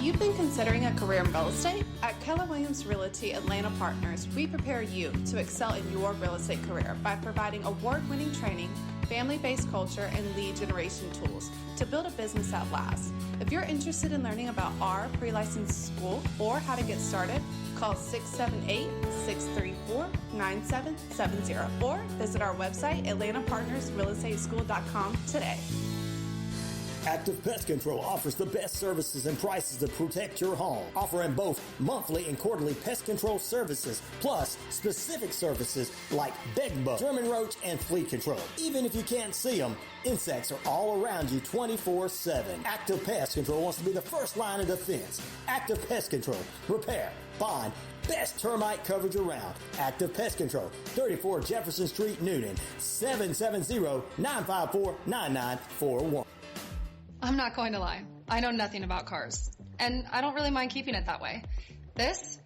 you've been considering a career in real estate? At Keller Williams Realty Atlanta Partners, we prepare you to excel in your real estate career by providing award-winning training, family-based culture, and lead generation tools to build a business that lasts. If you're interested in learning about our pre-licensed school or how to get started, call 678-634-9770 or visit our website, atlantapartnersrealestateschool.com today. Active Pest Control offers the best services and prices to protect your home, offering both monthly and quarterly pest control services, plus specific services like bed bug, German roach, and flea control. Even if you can't see them, insects are all around you 24/7. Active Pest Control wants to be the first line of defense. Active Pest Control. Repair, bind, best termite coverage around. Active Pest Control, 34 Jefferson Street, Noonan, 770-954-9941. I'm not going to lie. I know nothing about cars, and I don't really mind keeping it that way. It's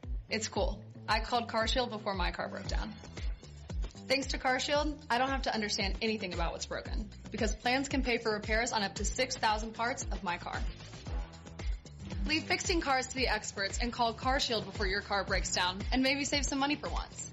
cool. I called CarShield before my car broke down. Thanks to CarShield, I don't have to understand anything about what's broken, because plans can pay for repairs on up to 6,000 parts of my car. Leave fixing cars to the experts and call CarShield before your car breaks down, and maybe save some money for once.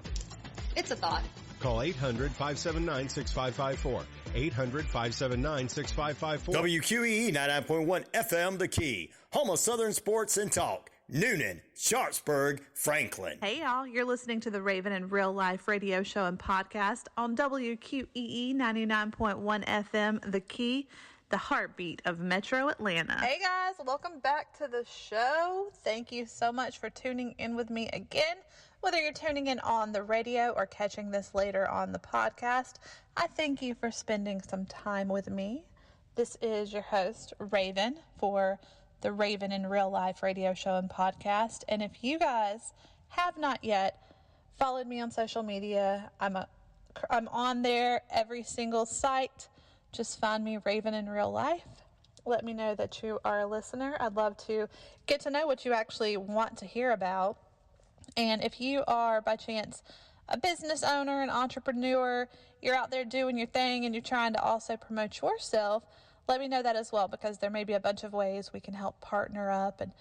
It's a thought. Call 800-579-6554. 800-579-6554. WQEE 99.1 FM, The Key. Home of Southern Sports and Talk. Noonan, Sharpsburg, Franklin. Hey, y'all. You're listening to the Raven in Real Life radio show and podcast on WQEE 99.1 FM, The Key, the heartbeat of Metro Atlanta. Hey, guys. Welcome back to the show. Thank you so much for tuning in with me again. Whether you're tuning in on the radio or catching this later on the podcast, I thank you for spending some time with me. This is your host, Raven, for the Raven in Real Life radio show and podcast. And if you guys have not yet followed me on social media, I'm on there every single site. Just find me, Raven in Real Life. Let me know that you are a listener. I'd love to get to know what you actually want to hear about. And if you are, by chance, a business owner, an entrepreneur, you're out there doing your thing and you're trying to also promote yourself, let me know that as well, because there may be a bunch of ways we can help partner up. And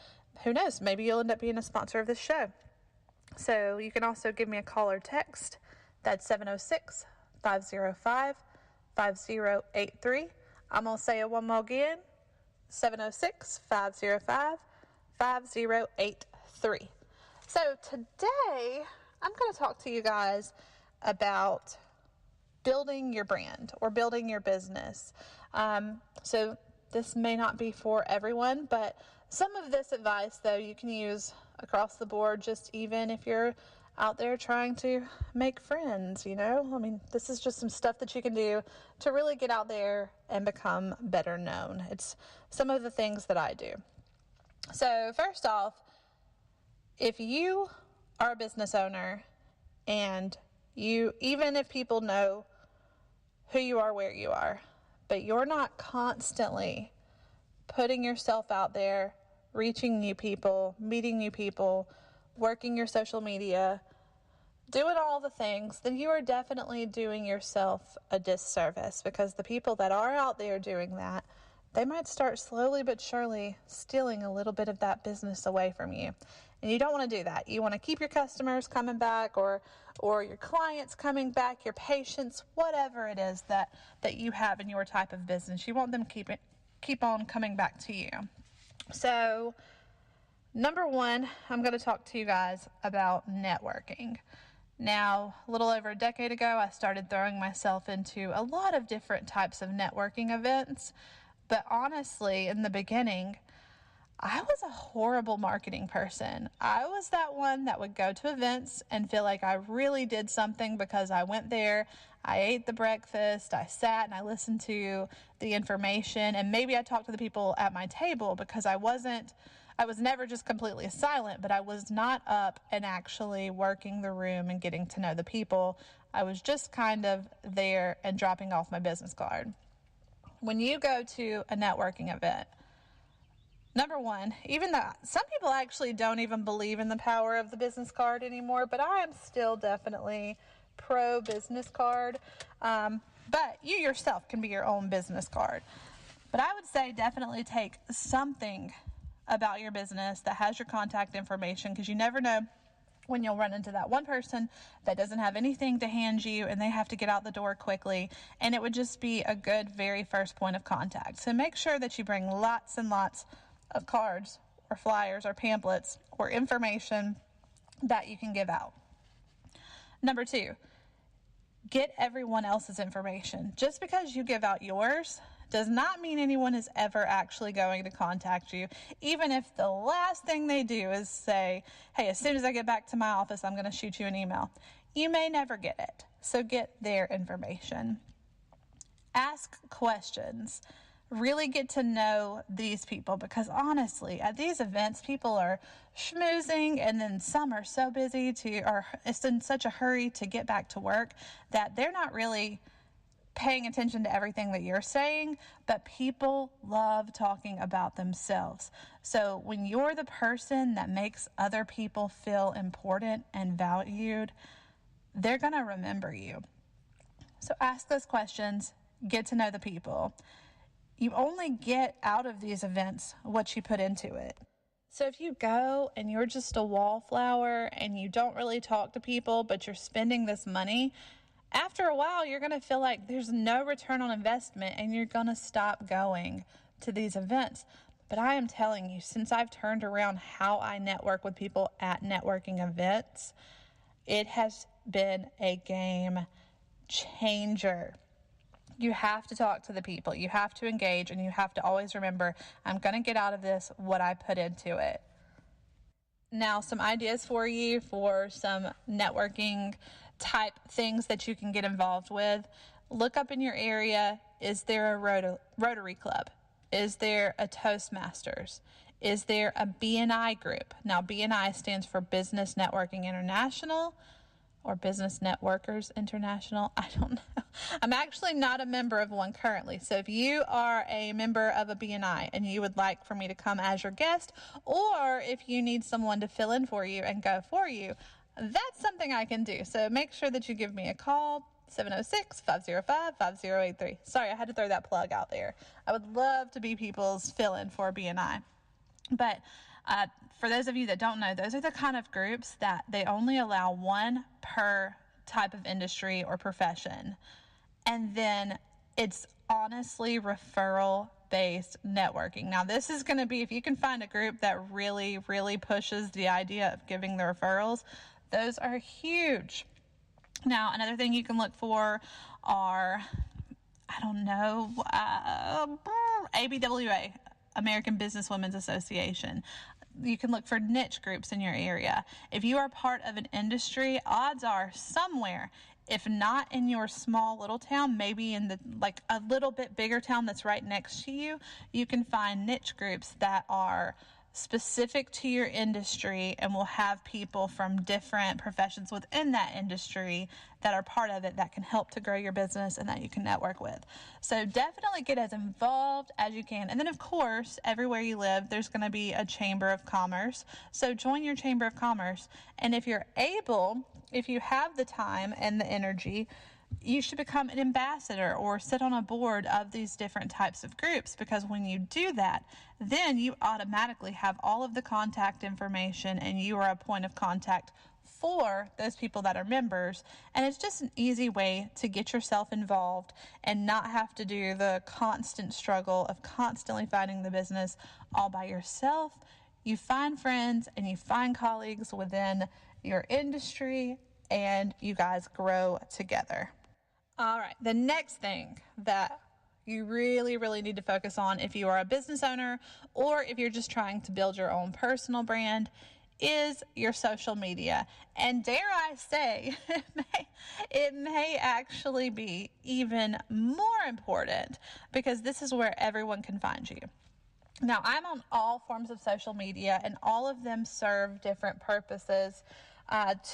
who knows, maybe you'll end up being a sponsor of this show. So you can also give me a call or text. That's 706-505-5083. I'm going to say it one more again, 706-505-5083. So today, I'm going to talk to you guys about building your brand or building your business. So this may not be for everyone, but some of this advice, though, you can use across the board, just even if you're out there trying to make friends, you know? I mean, this is just some stuff that you can do to really get out there and become better known. It's some of the things that I do. So first off, if you are a business owner and even if people know who you are, where you are, but you're not constantly putting yourself out there, reaching new people, meeting new people, working your social media, doing all the things, then you are definitely doing yourself a disservice, because the people that are out there doing that, they might start slowly but surely stealing a little bit of that business away from you. And you don't want to do that. You want to keep your customers coming back or your clients coming back, your patients, whatever it is that you have in your type of business. You want them to keep on coming back to you. So, number one, I'm going to talk to you guys about networking. Now, a little over a decade ago, I started throwing myself into a lot of different types of networking events. But honestly, in the beginning, I was a horrible marketing person. I was that one that would go to events and feel like I really did something because I went there, I ate the breakfast, I sat and I listened to the information, and maybe I talked to the people at my table, because I was never just completely silent, but I was not up and actually working the room and getting to know the people. I was just kind of there and dropping off my business card. When you go to a networking event, number one, even though some people actually don't even believe in the power of the business card anymore, but I am still definitely pro business card. But you yourself can be your own business card. But I would say definitely take something about your business that has your contact information, because you never know when you'll run into that one person that doesn't have anything to hand you and they have to get out the door quickly, and it would just be a good very first point of contact. So make sure that you bring lots and lots of cards or flyers or pamphlets or information that you can give out. Number 2, get everyone else's information. Just because you give out yours does not mean anyone is ever actually going to contact you, even if the last thing they do is say, hey, as soon as I get back to my office, I'm going to shoot you an email. You may never get it, so get their information. Ask questions. Really get to know these people, because honestly, at these events, people are schmoozing, and then some are so busy or it's in such a hurry to get back to work that they're not really paying attention to everything that you're saying, but people love talking about themselves. So when you're the person that makes other people feel important and valued, they're going to remember you. So ask those questions, get to know the people. You only get out of these events what you put into it. So if you go and you're just a wallflower and you don't really talk to people, but you're spending this money, after a while, you're going to feel like there's no return on investment and you're going to stop going to these events. But I am telling you, since I've turned around how I network with people at networking events, it has been a game changer. You have to talk to the people, you have to engage, and you have to always remember, I'm going to get out of this what I put into it. Now, some ideas for you for some networking type things that you can get involved with. Look up in your area, is there a Rotary Club? Is there a Toastmasters? Is there a BNI group? Now, BNI stands for Business Networking International, or Business Networkers International. I don't know. I'm actually not a member of one currently. So if you are a member of a BNI and you would like for me to come as your guest, or if you need someone to fill in for you and go for you, that's something I can do. So make sure that you give me a call, 706-505-5083. Sorry, I had to throw that plug out there. I would love to be people's fill-in for BNI. But for those of you that don't know, those are the kind of groups that they only allow one per type of industry or profession. And then it's honestly referral-based networking. Now, this is going to be, if you can find a group that really, really pushes the idea of giving the referrals, those are huge. Now, another thing you can look for are, ABWA, American Businesswomen's Association. You can look for niche groups in your area. If you are part of an industry, odds are somewhere, if not in your small little town, maybe in a little bit bigger town that's right next to you, you can find niche groups that are specific to your industry and will have people from different professions within that industry that are part of it that can help to grow your business and that you can network with. So definitely get as involved as you can. And then, of course, everywhere you live, there's going to be a Chamber of Commerce. So join your Chamber of Commerce. And if you're able, if you have the time and the energy, you should become an ambassador or sit on a board of these different types of groups, because when you do that, then you automatically have all of the contact information and you are a point of contact for those people that are members. And it's just an easy way to get yourself involved and not have to do the constant struggle of constantly fighting the business all by yourself. You find friends and you find colleagues within your industry, and you guys grow together. All right, the next thing that you really, really need to focus on if you are a business owner or if you're just trying to build your own personal brand is your social media. And dare I say, it may actually be even more important, because this is where everyone can find you. Now, I'm on all forms of social media, and all of them serve different purposes.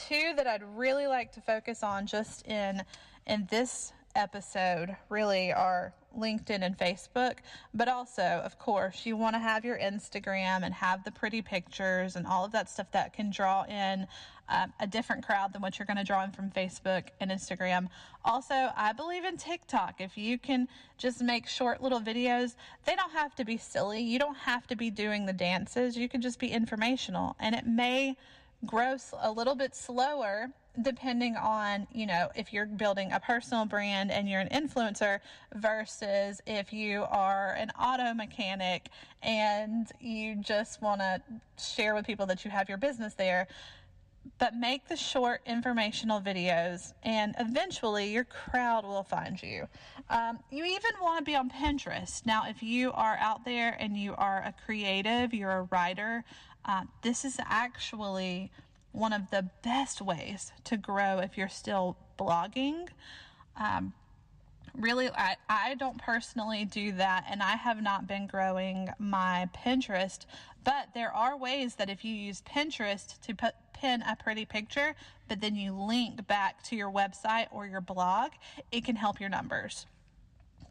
Two that I'd really like to focus on just in this episode really are LinkedIn and Facebook, but also, of course, you want to have your Instagram and have the pretty pictures and all of that stuff that can draw in a different crowd than what you're going to draw in from Facebook and Instagram. Also, I believe in TikTok. If you can just make short little videos, they don't have to be silly. You don't have to be doing the dances. You can just be informational, and it may grow a little bit slower depending on, if you're building a personal brand and you're an influencer versus if you are an auto mechanic and you just want to share with people that you have your business there. But make the short informational videos, and eventually your crowd will find you. You even want to be on Pinterest. Now, if you are out there and you are a creative, you're a writer, this is actually one of the best ways to grow if you're still blogging. Really, I don't personally do that, and I have not been growing my Pinterest, but there are ways that if you use Pinterest to pin a pretty picture, but then you link back to your website or your blog, it can help your numbers.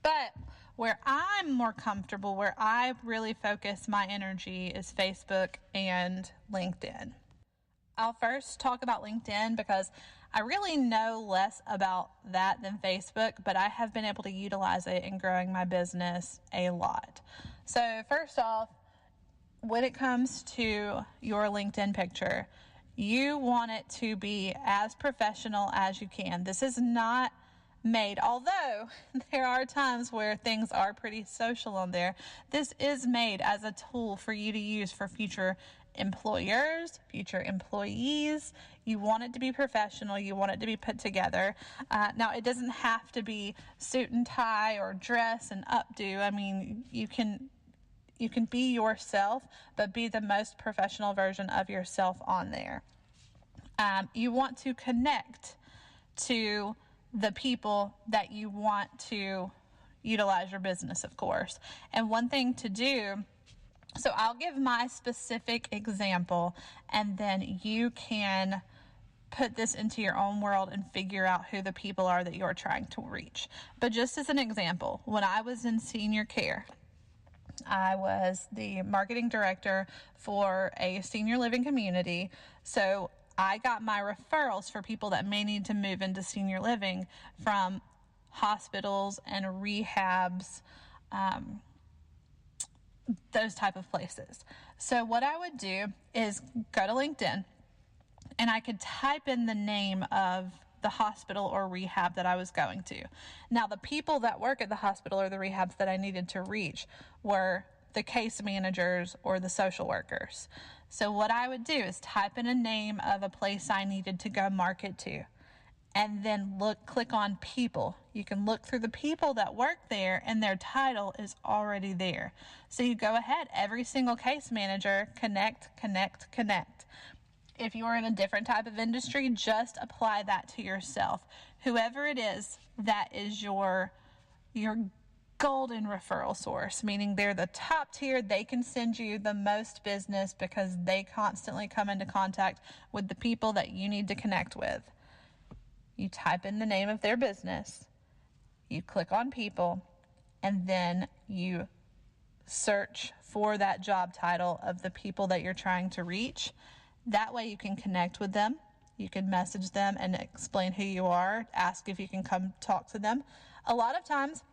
But where I'm more comfortable, where I really focus my energy, is Facebook and LinkedIn. I'll first talk about LinkedIn because I really know less about that than Facebook, but I have been able to utilize it in growing my business a lot. So first off, when it comes to your LinkedIn picture, you want it to be as professional as you can. This is not made, although there are times where things are pretty social on there, this is made as a tool for you to use for future employers, future employees. You want it to be professional. You want it to be put together. Now, it doesn't have to be suit and tie or dress and updo. I mean, you can be yourself, but be the most professional version of yourself on there. You want to connect to the people that you want to utilize your business, of course. And one thing to do, so I'll give my specific example, and then you can put this into your own world and figure out who the people are that you're trying to reach. But just as an example, when I was in senior care, I was the marketing director for a senior living community. So I got my referrals for people that may need to move into senior living from hospitals and rehabs, those type of places. So what I would do is go to LinkedIn, and I could type in the name of the hospital or rehab that I was going to. Now, the people that work at the hospital or the rehabs that I needed to reach were the case managers or the social workers. So what I would do is type in a name of a place I needed to go market to, and then click on people. You can look through the people that work there, and their title is already there. So you go ahead, every single case manager, connect. If you're in a different type of industry, just apply that to yourself. Whoever it is, that is your golden referral source, meaning they're the top tier. They can send you the most business because they constantly come into contact with the people that you need to connect with. You type in the name of their business, you click on people, and then you search for that job title of the people that you're trying to reach. That way you can connect with them. You can message them and explain who you are, ask if you can come talk to them. A lot of times,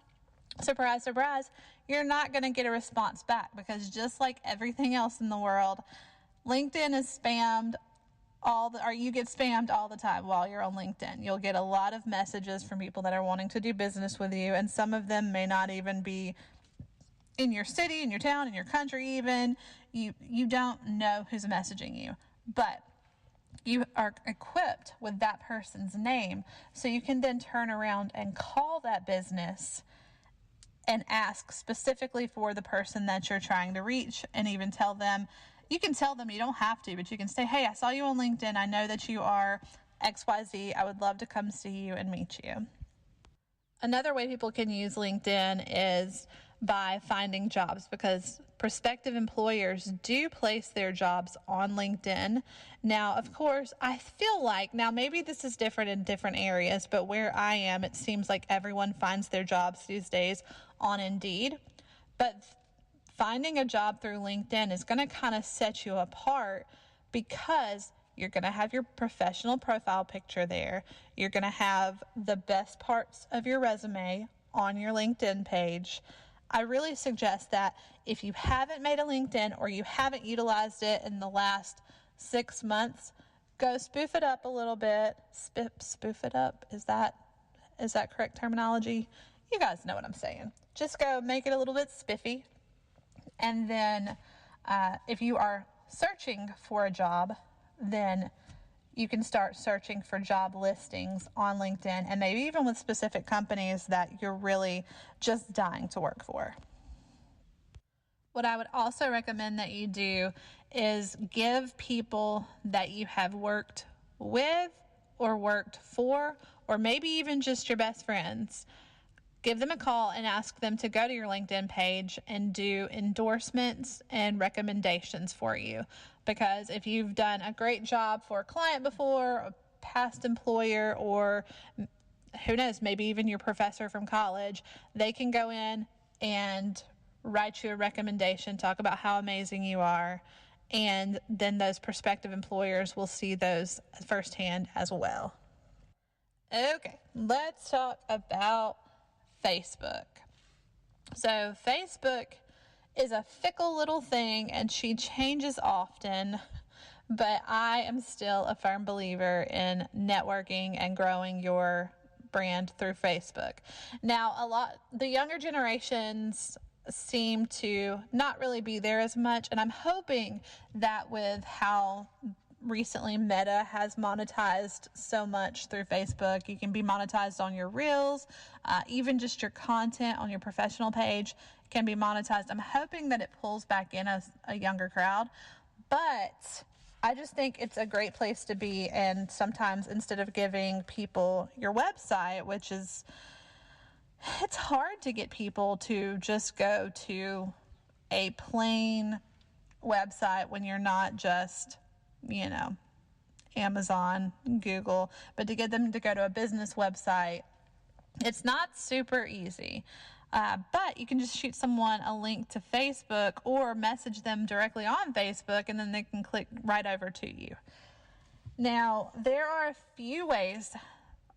surprise, surprise, you're not going to get a response back because just like everything else in the world, LinkedIn is spammed you get spammed all the time while you're on LinkedIn. You'll get a lot of messages from people that are wanting to do business with you, and some of them may not even be in your city, in your town, in your country even. You don't know who's messaging you, but you are equipped with that person's name, so you can then turn around and call that business and ask specifically for the person that you're trying to reach, and even tell them, you can tell them, you don't have to, but you can say, hey, I saw you on LinkedIn. I know that you are XYZ. I would love to come see you and meet you. Another way people can use LinkedIn is by finding jobs, because prospective employers do place their jobs on LinkedIn. Now, of course, I feel like, now maybe this is different in different areas, but where I am, it seems like everyone finds their jobs these days on Indeed. But finding a job through LinkedIn is going to kind of set you apart, because you're going to have your professional profile picture there. You're going to have the best parts of your resume on your LinkedIn page. I really suggest that if you haven't made a LinkedIn or you haven't utilized it in the last 6 months, go spoof it up a little bit. Spoof it up? Is that correct terminology? You guys know what I'm saying. Just go make it a little bit spiffy. And then if you are searching for a job, then you can start searching for job listings on LinkedIn, and maybe even with specific companies that you're really just dying to work for. What I would also recommend that you do is give people that you have worked with or worked for, or maybe even just your best friends, give them a call and ask them to go to your LinkedIn page and do endorsements and recommendations for you. Because if you've done a great job for a client before, a past employer, or who knows, maybe even your professor from college, they can go in and write you a recommendation, talk about how amazing you are, and then those prospective employers will see those firsthand as well. Okay, let's talk about Facebook. So Facebook is a fickle little thing, and she changes often, but I am still a firm believer in networking and growing your brand through Facebook. Now, the younger generations seem to not really be there as much, and I'm hoping that with how recently Meta has monetized so much through Facebook, you can be monetized on your reels, even just your content on your professional page can be monetized. I'm hoping that it pulls back in a younger crowd, but I just think it's a great place to be. And sometimes instead of giving people your website, which is, it's hard to get people to just go to a plain website when you're not just, Amazon, Google, but to get them to go to a business website, it's not super easy. But you can just shoot someone a link to Facebook or message them directly on Facebook, and then they can click right over to you. Now, there are a few ways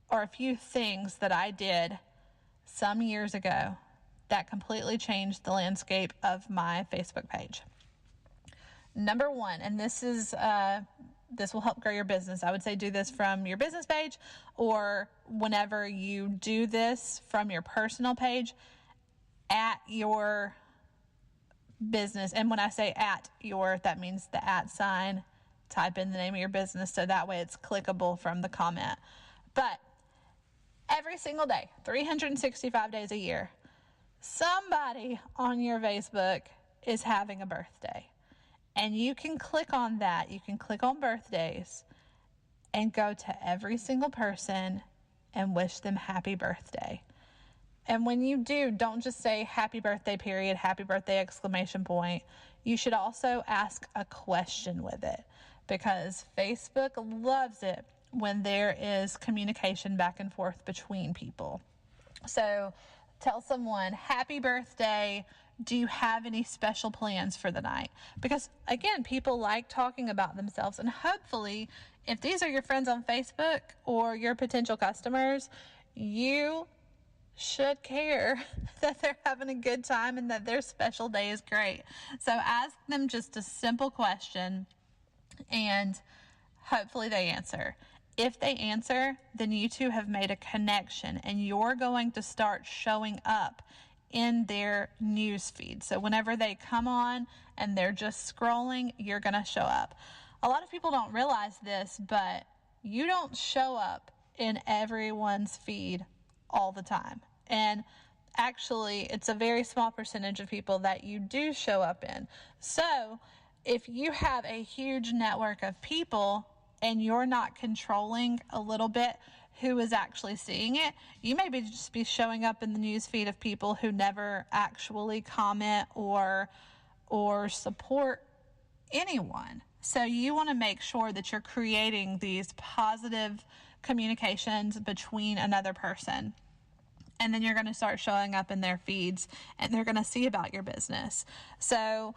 or a few things that I did some years ago that completely changed the landscape of my Facebook page. Number one, and this will help grow your business. I would say do this from your business page, or whenever you do this from your personal page, at your business. And when I say at your, that means the @ sign, type in the name of your business, so that way it's clickable from the comment. But every single day, 365 days a year, somebody on your Facebook is having a birthday. And you can click on that. You can click on birthdays and go to every single person and wish them happy birthday. And when you do, don't just say happy birthday period, happy birthday exclamation point. You should also ask a question with it, because Facebook loves it when there is communication back and forth between people. So tell someone, happy birthday. Do you have any special plans for the night? Because again, people like talking about themselves, and hopefully if these are your friends on Facebook or your potential customers, you should care that they're having a good time and that their special day is great. So ask them just a simple question, and hopefully they answer. If they answer, then you two have made a connection, and you're going to start showing up in their news feed. So whenever they come on and they're just scrolling, you're going to show up. A lot of people don't realize this, but you don't show up in everyone's feed all the time. And actually, it's a very small percentage of people that you do show up in. So if you have a huge network of people and you're not controlling a little bit who is actually seeing it. You may just be showing up in the news feed of people who never actually comment or support anyone. So you want to make sure that you're creating these positive communications between another person. And then you're going to start showing up in their feeds, and they're going to see about your business. So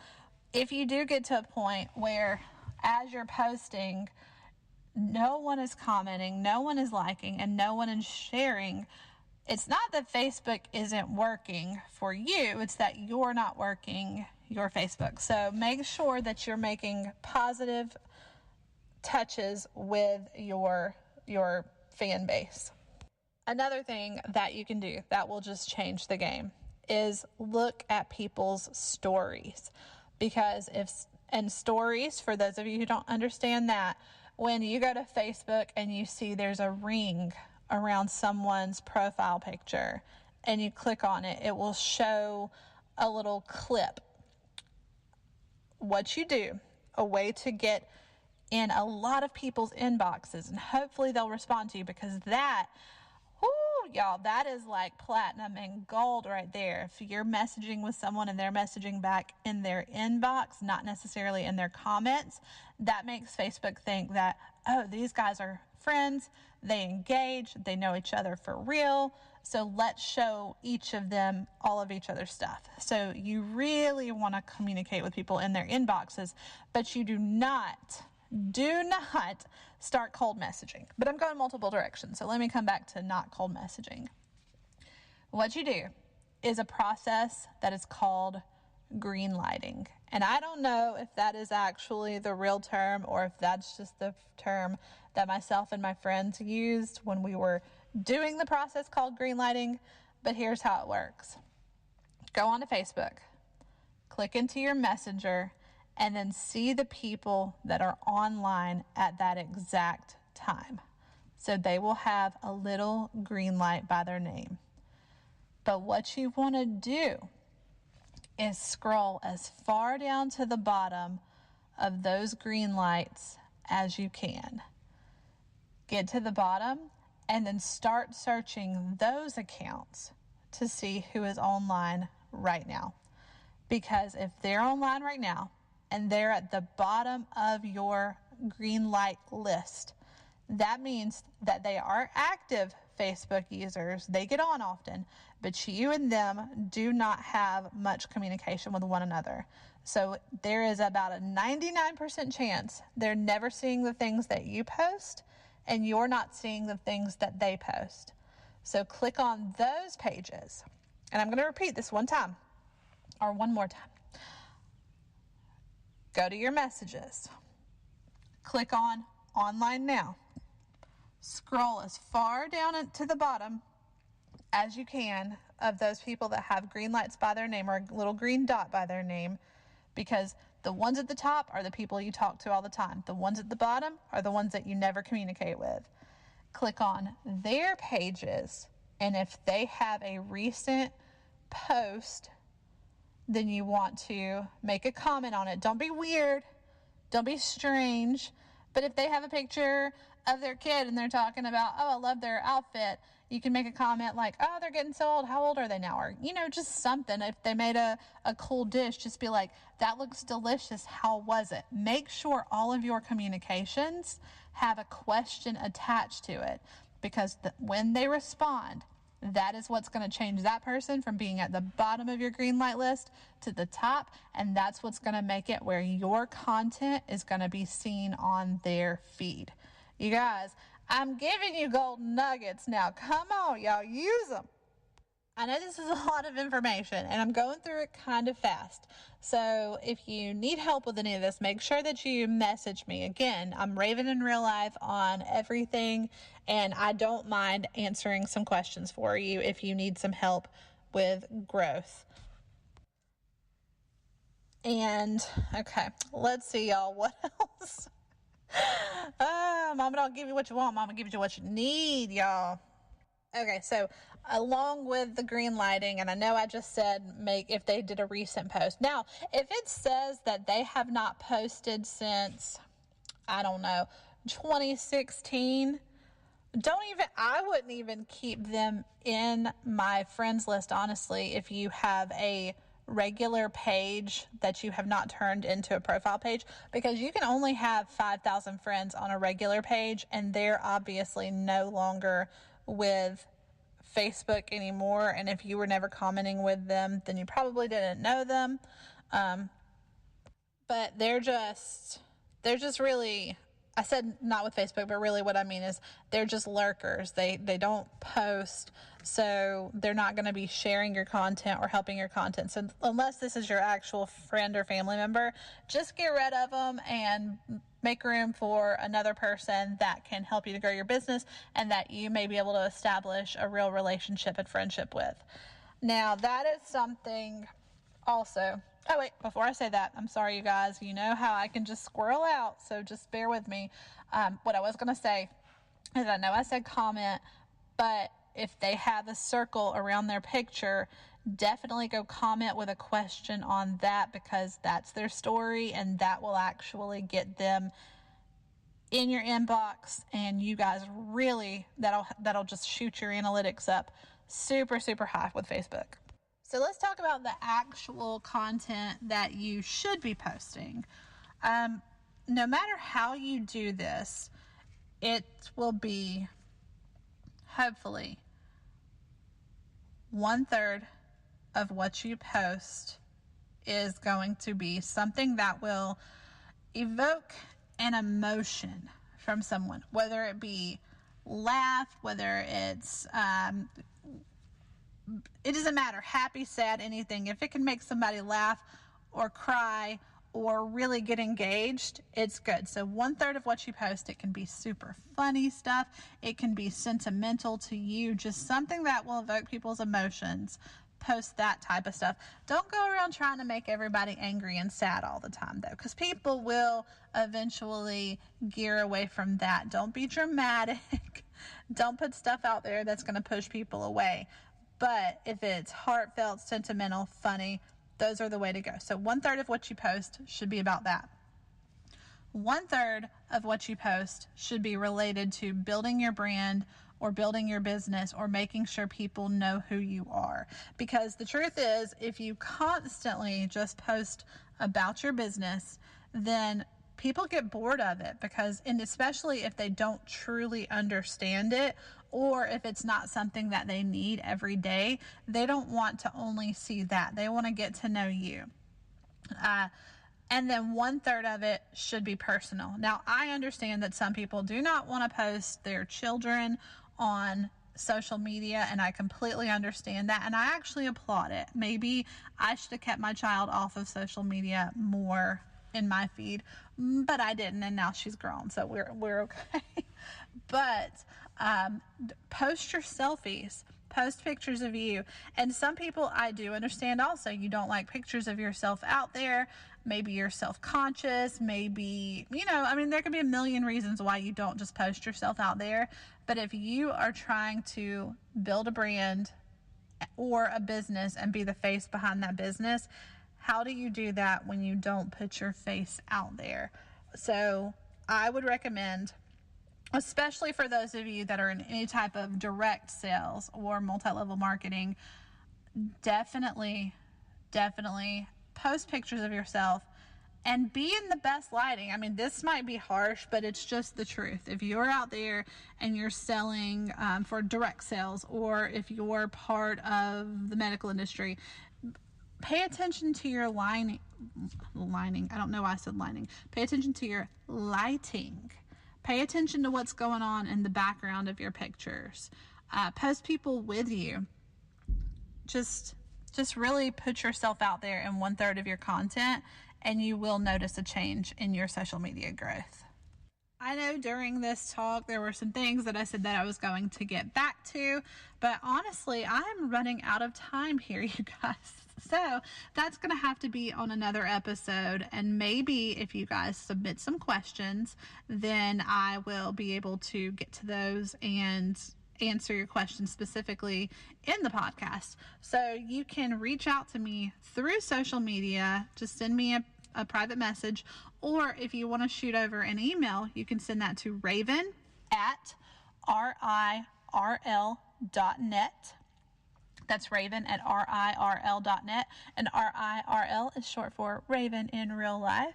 if you do get to a point where as you're posting, no one is commenting, no one is liking, and no one is sharing, it's not that Facebook isn't working for you, it's that you're not working your Facebook. So make sure that you're making positive touches with your fan base. Another thing that you can do that will just change the game is look at people's stories. Because stories, for those of you who don't understand that, when you go to Facebook and you see there's a ring around someone's profile picture and you click on it, it will show a little clip. What you do, a way to get in a lot of people's inboxes, and hopefully they'll respond to you, because that, y'all, that is like platinum and gold right there. If you're messaging with someone and they're messaging back in their inbox, not necessarily in their comments, that makes Facebook think that, oh, these guys are friends, they engage, they know each other for real, so let's show each of them all of each other's stuff. So you really want to communicate with people in their inboxes, but you do not start cold messaging. But I'm going multiple directions, so let me come back to not cold messaging. What you do is a process that is called green lighting. And I don't know if that is actually the real term or if that's just the term that myself and my friends used when we were doing the process called green lighting, but here's how it works. Go onto Facebook, click into your messenger, and then see the people that are online at that exact time. So they will have a little green light by their name. But what you want to do is scroll as far down to the bottom of those green lights as you can. Get to the bottom and then start searching those accounts to see who is online right now. Because if they're online right now and they're at the bottom of your green light list, that means that they are active Facebook users. They get on often, but you and them do not have much communication with one another. So there is about a 99% chance they're never seeing the things that you post, and you're not seeing the things that they post. So click on those pages. And I'm going to repeat this one more time. Go to your messages. Click on Online Now. Scroll as far down to the bottom as you can of those people that have green lights by their name or a little green dot by their name, because the ones at the top are the people you talk to all the time. The ones at the bottom are the ones that you never communicate with. Click on their pages, and if they have a recent post, then you want to make a comment on it. Don't be weird. Don't be strange. But if they have a picture of their kid and they're talking about, oh, I love their outfit, you can make a comment like, oh, they're getting so old. How old are they now? Or, just something. If they made a cool dish, just be like, that looks delicious. How was it? Make sure all of your communications have a question attached to it, because when they respond, that is what's going to change that person from being at the bottom of your green light list to the top, and that's what's going to make it where your content is going to be seen on their feed. You guys, I'm giving you golden nuggets now. Come on, y'all, use them. I know this is a lot of information, and I'm going through it kind of fast. So if you need help with any of this, make sure that you message me. Again, I'm Raven in real life on everything, and I don't mind answering some questions for you if you need some help with growth. And, okay, let's see, y'all, what else? Mama don't give you what you want. Mama gives you what you need, y'all. Okay, so along with the green lighting, and I know I just said if they did a recent post. Now, if it says that they have not posted since, I don't know, 2016, I wouldn't even keep them in my friends list, honestly, if you have a regular page that you have not turned into a profile page, because you can only have 5,000 friends on a regular page, and they're obviously no longer with Facebook anymore. And if you were never commenting with them, then you probably didn't know them. But they're just really, I said not with Facebook, but really what I mean is they're just lurkers. They don't post, so they're not going to be sharing your content or helping your content. So unless this is your actual friend or family member, just get rid of them and make room for another person that can help you to grow your business and that you may be able to establish a real relationship and friendship with. Now, that is something also. Oh, wait, before I say that, I'm sorry, you guys. You know how I can just squirrel out, so just bear with me. What I was going to say is, I know I said comment, but if they have a circle around their picture, definitely go comment with a question on that, because that's their story, and that will actually get them in your inbox, and you guys really, that'll just shoot your analytics up super, super high with Facebook. So let's talk about the actual content that you should be posting. No matter how you do this, it will be hopefully 1/3 of what you post is going to be something that will evoke an emotion from someone, whether it be laugh, whether it's it doesn't matter, happy, sad, anything. If it can make somebody laugh or cry or really get engaged, it's good. So 1/3 of what you post, it can be super funny stuff. It can be sentimental to you, just something that will evoke people's emotions. Post that type of stuff. Don't go around trying to make everybody angry and sad all the time, though, because people will eventually gear away from that. Don't be dramatic. Don't put stuff out there that's going to push people away. But if it's heartfelt, sentimental, funny, those are the way to go. So 1/3 of what you post should be about that. 1/3 of what you post should be related to building your brand or building your business or making sure people know who you are. Because the truth is, if you constantly just post about your business, then people get bored of it, and especially if they don't truly understand it, or if it's not something that they need every day, they don't want to only see that. They want to get to know you. And then 1/3 of it should be personal. Now, I understand that some people do not want to post their children on social media, and I completely understand that, and I actually applaud it. Maybe I should have kept my child off of social media more in my feed, but I didn't, and now she's grown, so we're okay. But post your selfies, post pictures of you. And some people, I do understand also, you don't like pictures of yourself out there. Maybe you're self-conscious, maybe, there could be a million reasons why you don't just post yourself out there. But if you are trying to build a brand or a business and be the face behind that business, how do you do that when you don't put your face out there? So I would recommend, especially for those of you that are in any type of direct sales or multi-level marketing, definitely post pictures of yourself and be in the best lighting. This might be harsh, but it's just the truth. If you're out there and you're selling for direct sales, or if you're part of the medical industry, pay attention to your lining. I don't know why I said lining. Pay attention to your lighting. Pay attention to what's going on in the background of your pictures. Post people with you. Just really put yourself out there in 1/3 of your content, and you will notice a change in your social media growth. I know during this talk there were some things that I said that I was going to get back to, but honestly, I'm running out of time here, you guys. So that's going to have to be on another episode, and maybe if you guys submit some questions, then I will be able to get to those and answer your questions specifically in the podcast. So you can reach out to me through social media. Just send me a private message, or if you want to shoot over an email, you can send that to Raven at RIRL.net. That's Raven at RIRL.net. And RIRL is short for Raven in Real Life.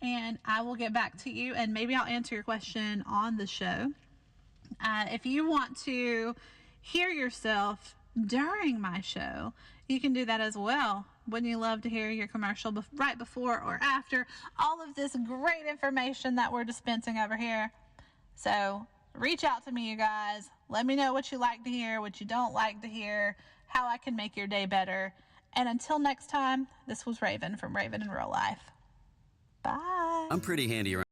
And I will get back to you, and maybe I'll answer your question on the show. If you want to hear yourself during my show, you can do that as well. Wouldn't you love to hear your commercial right before or after all of this great information that we're dispensing over here? So reach out to me, you guys. Let me know what you like to hear, what you don't like to hear, how I can make your day better. And until next time, this was Raven from Raven in Real Life. Bye. I'm pretty handy around.